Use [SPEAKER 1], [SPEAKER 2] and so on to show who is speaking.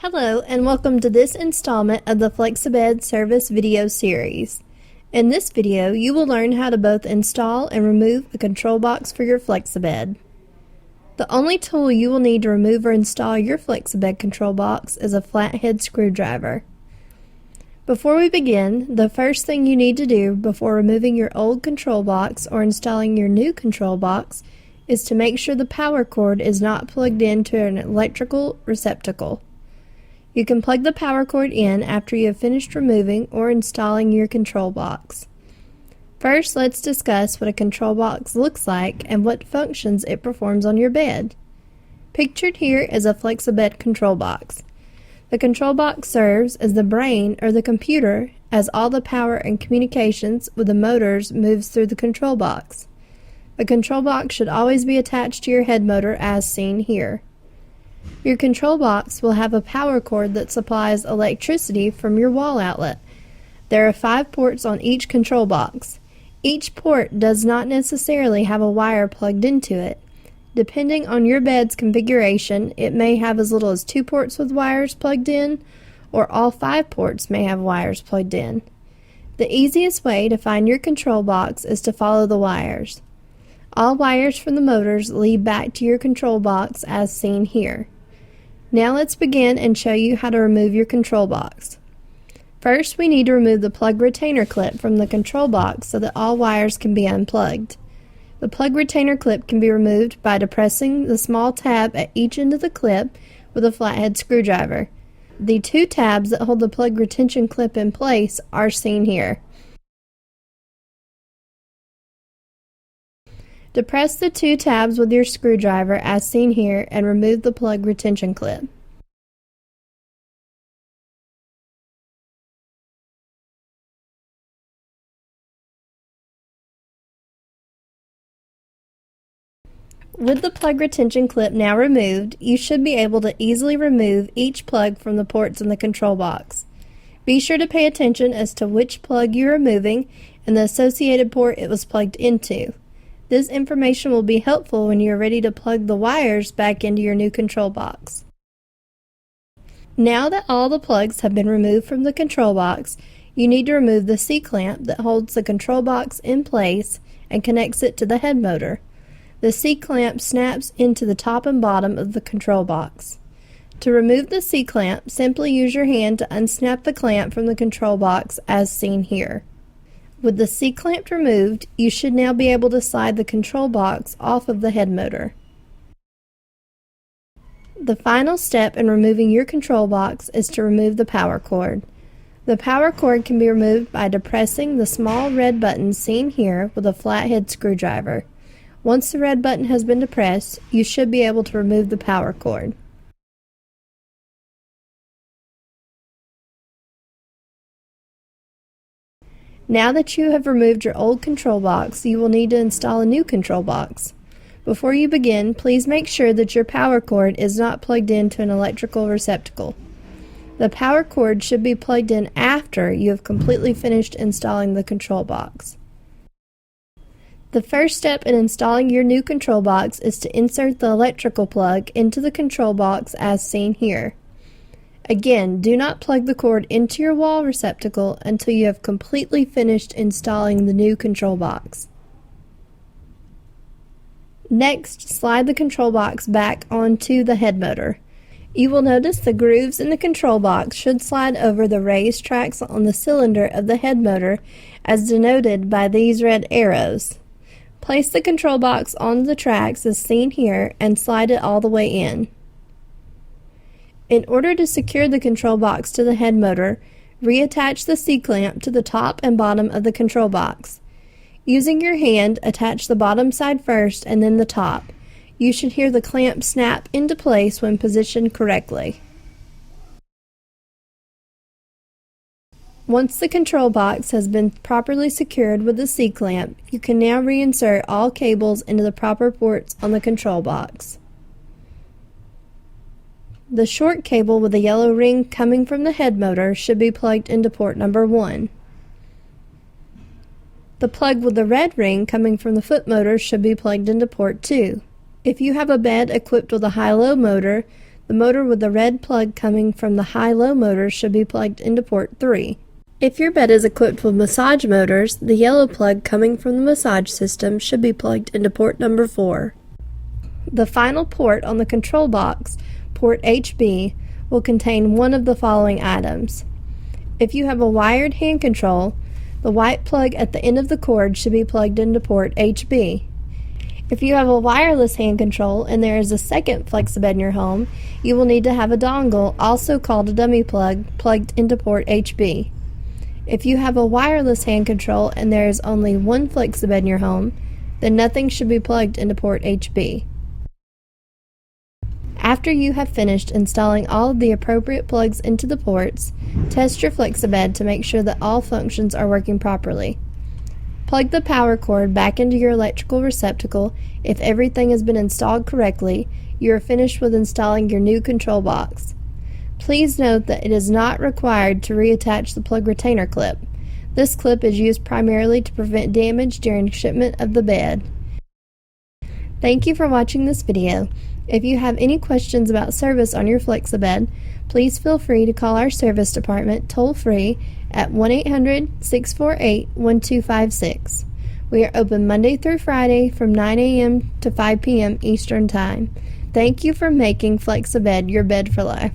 [SPEAKER 1] Hello and welcome to this installment of the Flexabed service video series. In this video, you will learn how to both install and remove a control box for your Flexabed. The only tool you will need to remove or install your Flexabed control box is a flathead screwdriver. Before we begin, the first thing you need to do before removing your old control box or installing your new control box is to make sure the power cord is not plugged into an electrical receptacle. You can plug the power cord in after you have finished removing or installing your control box. First, let's discuss what a control box looks like and what functions it performs on your bed. Pictured here is a Flexabed control box. The control box serves as the brain or the computer, as all the power and communications with the motors moves through the control box. The control box should always be attached to your head motor as seen here. Your control box will have a power cord that supplies electricity from your wall outlet. There are 5 ports on each control box. Each port does not necessarily have a wire plugged into it. Depending on your bed's configuration, it may have as little as 2 ports with wires plugged in, or all 5 ports may have wires plugged in. The easiest way to find your control box is to follow the wires. All wires from the motors lead back to your control box as seen here. Now let's begin and show you how to remove your control box. First, we need to remove the plug retainer clip from the control box so that all wires can be unplugged. The plug retainer clip can be removed by depressing the small tab at each end of the clip with a flathead screwdriver. The 2 tabs that hold the plug retention clip in place are seen here. Depress the 2 tabs with your screwdriver as seen here and remove the plug retention clip. With the plug retention clip now removed, you should be able to easily remove each plug from the ports in the control box. Be sure to pay attention as to which plug you are removing and the associated port it was plugged into. This information will be helpful when you are ready to plug the wires back into your new control box. Now that all the plugs have been removed from the control box, you need to remove the C-clamp that holds the control box in place and connects it to the head motor. The C-clamp snaps into the top and bottom of the control box. To remove the C-clamp, simply use your hand to unsnap the clamp from the control box as seen here. With the C-clamp removed, you should now be able to slide the control box off of the head motor. The final step in removing your control box is to remove the power cord. The power cord can be removed by depressing the small red button seen here with a flathead screwdriver. Once the red button has been depressed, you should be able to remove the power cord. Now that you have removed your old control box, you will need to install a new control box. Before you begin, please make sure that your power cord is not plugged into an electrical receptacle. The power cord should be plugged in after you have completely finished installing the control box. The first step in installing your new control box is to insert the electrical plug into the control box as seen here. Again, do not plug the cord into your wall receptacle until you have completely finished installing the new control box. Next, slide the control box back onto the head motor. You will notice the grooves in the control box should slide over the raised tracks on the cylinder of the head motor as denoted by these red arrows. Place the control box on the tracks as seen here and slide it all the way in. In order to secure the control box to the head motor, reattach the C-clamp to the top and bottom of the control box. Using your hand, attach the bottom side first and then the top. You should hear the clamp snap into place when positioned correctly. Once the control box has been properly secured with the C-clamp, you can now reinsert all cables into the proper ports on the control box. The short cable with a yellow ring coming from the head motor should be plugged into port number 1. The plug with the red ring coming from the foot motor should be plugged into port 2. If you have a bed equipped with a high-low motor, The motor with the red plug coming from the high-low motor should be plugged into port 3. If your bed is equipped with massage motors, the yellow plug coming from the massage system should be plugged into port number 4. The final port on the control box, port HB, will contain one of the following items. If you have a wired hand control, the white plug at the end of the cord should be plugged into port HB. If you have a wireless hand control and there is a second Flexabed in your home, you will need to have a dongle, also called a dummy plug, plugged into port HB. If you have a wireless hand control and there is only one Flexabed in your home, then nothing should be plugged into port HB. After you have finished installing all of the appropriate plugs into the ports, test your Flexabed to make sure that all functions are working properly. Plug the power cord back into your electrical receptacle. If everything has been installed correctly, you are finished with installing your new control box. Please note that it is not required to reattach the plug retainer clip. This clip is used primarily to prevent damage during shipment of the bed. Thank you for watching this video. If you have any questions about service on your Flexabed, please feel free to call our service department toll-free at 1-800-648-1256. We are open Monday through Friday from 9 a.m. to 5 p.m. Eastern Time. Thank you for making Flexabed your bed for life.